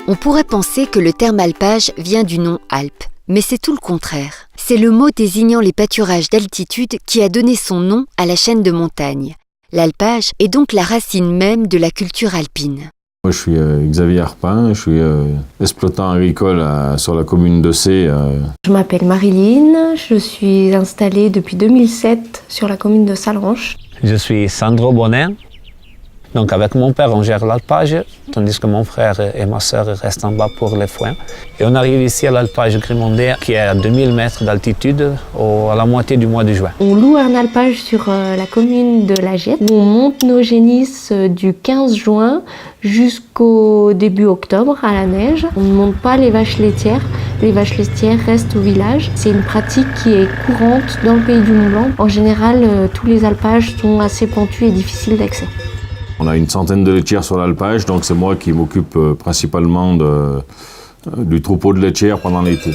On pourrait penser que le terme alpage vient du nom Alpes, mais c'est tout le contraire. C'est le mot désignant les pâturages d'altitude qui a donné son nom à la chaîne de montagnes. L'alpage est donc la racine même de la culture alpine. Moi, je suis Xavier Arpin, je suis exploitant agricole sur la commune de Cé. Je m'appelle Marilyn, je suis installée depuis 2007 sur la commune de Sallanches. Je suis Sandro Bonnet. Donc avec mon père, on gère l'alpage, tandis que mon frère et ma sœur restent en bas pour les foins. Et on arrive ici à l'alpage Grimondé, qui est à 2000 mètres d'altitude, à la moitié du mois de juin. On loue un alpage sur la commune de La Giette, où on monte nos génisses du 15 juin jusqu'au début octobre à la neige. On ne monte pas les vaches laitières. Les vaches laitières restent au village. C'est une pratique qui est courante dans le pays du Mont-Blanc. En général, tous les alpages sont assez pentus et difficiles d'accès. On a une centaine de laitières sur l'alpage, donc c'est moi qui m'occupe principalement du troupeau de laitières pendant l'été.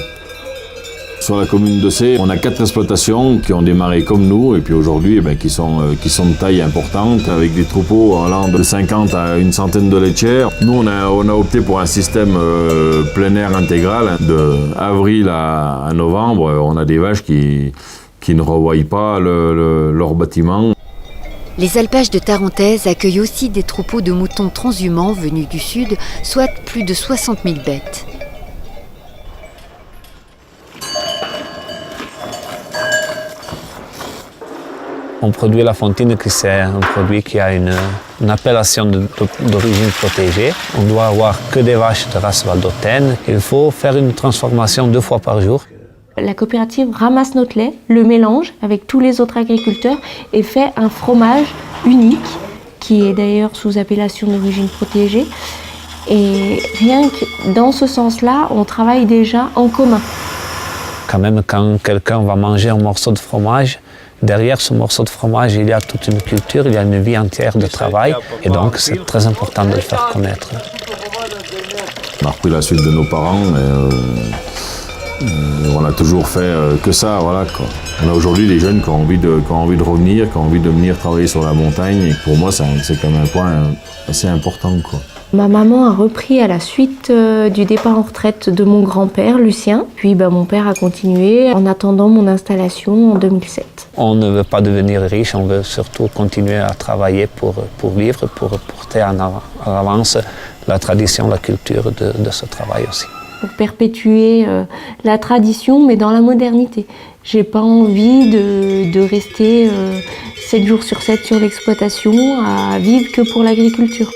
Sur la commune de Cé, on a 4 exploitations qui ont démarré comme nous et puis aujourd'hui qui sont de taille importante avec des troupeaux allant de 50 à une centaine de laitières. Nous, on a opté pour un système plein air intégral. De avril à novembre, on a des vaches qui ne revoient pas leur bâtiment. Les alpages de Tarentaise accueillent aussi des troupeaux de moutons transhumants venus du sud, soit plus de 60 000 bêtes. On produit la fontine, qui c'est un produit qui a une appellation d'origine protégée. On doit avoir que des vaches de race valdôtaine. Il faut faire une transformation 2 fois par jour. La coopérative ramasse notre lait, le mélange avec tous les autres agriculteurs et fait un fromage unique, qui est d'ailleurs sous appellation d'origine protégée. Et rien que dans ce sens-là, on travaille déjà en commun. Quand même, quand quelqu'un va manger un morceau de fromage, derrière ce morceau de fromage, il y a toute une culture, il y a une vie entière de travail. Et donc, c'est très important de le faire connaître. On a repris la suite de nos parents. On a toujours fait que ça, voilà, quoi. On a aujourd'hui des jeunes qui ont envie de revenir, qui ont envie de venir travailler sur la montagne. Et pour moi, c'est quand même un point assez important, quoi. Ma maman a repris à la suite du départ en retraite de mon grand-père, Lucien. Puis mon père a continué en attendant mon installation en 2007. On ne veut pas devenir riche, on veut surtout continuer à travailler pour vivre, pour porter en avance la tradition, la culture de ce travail aussi. Pour perpétuer la tradition, mais dans la modernité. J'ai pas envie de rester 7 jours sur 7 sur l'exploitation, à vivre que pour l'agriculture.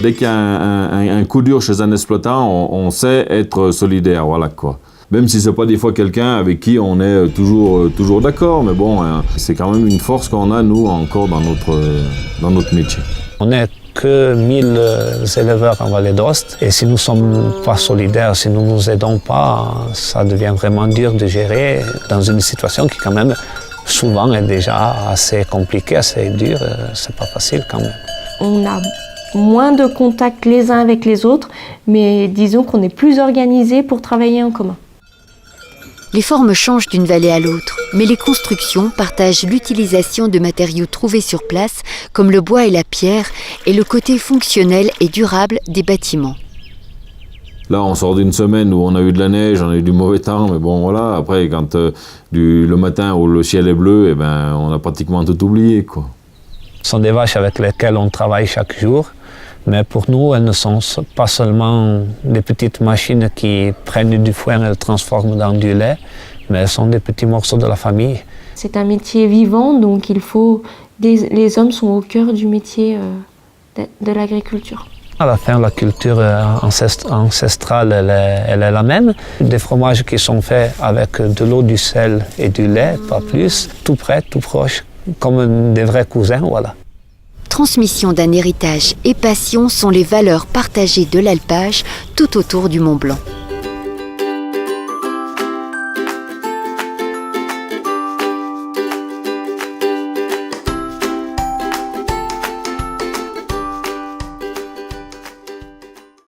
Dès qu'il y a un coup dur chez un exploitant, on sait être solidaire, voilà, quoi. Même si c'est pas des fois quelqu'un avec qui on est toujours d'accord, mais bon, c'est quand même une force qu'on a, nous, encore dans notre métier. On n'est que 1000 éleveurs en Vallée d'Aoste, et si nous ne sommes pas solidaires, si nous ne nous aidons pas, ça devient vraiment dur de gérer dans une situation qui quand même souvent est déjà assez compliquée, assez dure, c'est pas facile quand même. On a moins de contacts les uns avec les autres, mais disons qu'on est plus organisés pour travailler en commun. Les formes changent d'une vallée à l'autre, mais les constructions partagent l'utilisation de matériaux trouvés sur place, comme le bois et la pierre, et le côté fonctionnel et durable des bâtiments. Là, on sort d'une semaine où on a eu de la neige, on a eu du mauvais temps, mais bon, voilà. Après, quand le matin où le ciel est bleu, on a pratiquement tout oublié, quoi. Ce sont des vaches avec lesquelles on travaille chaque jour. Mais pour nous, elles ne sont pas seulement des petites machines qui prennent du foin et le transforment dans du lait, mais elles sont des petits morceaux de la famille. C'est un métier vivant, donc les hommes sont au cœur du métier de l'agriculture. À la fin, la culture ancestrale, elle est la même. Des fromages qui sont faits avec de l'eau, du sel et du lait, pas plus, tout près, tout proche, comme des vrais cousins, voilà. Transmission d'un héritage et passion sont les valeurs partagées de l'alpage tout autour du Mont Blanc.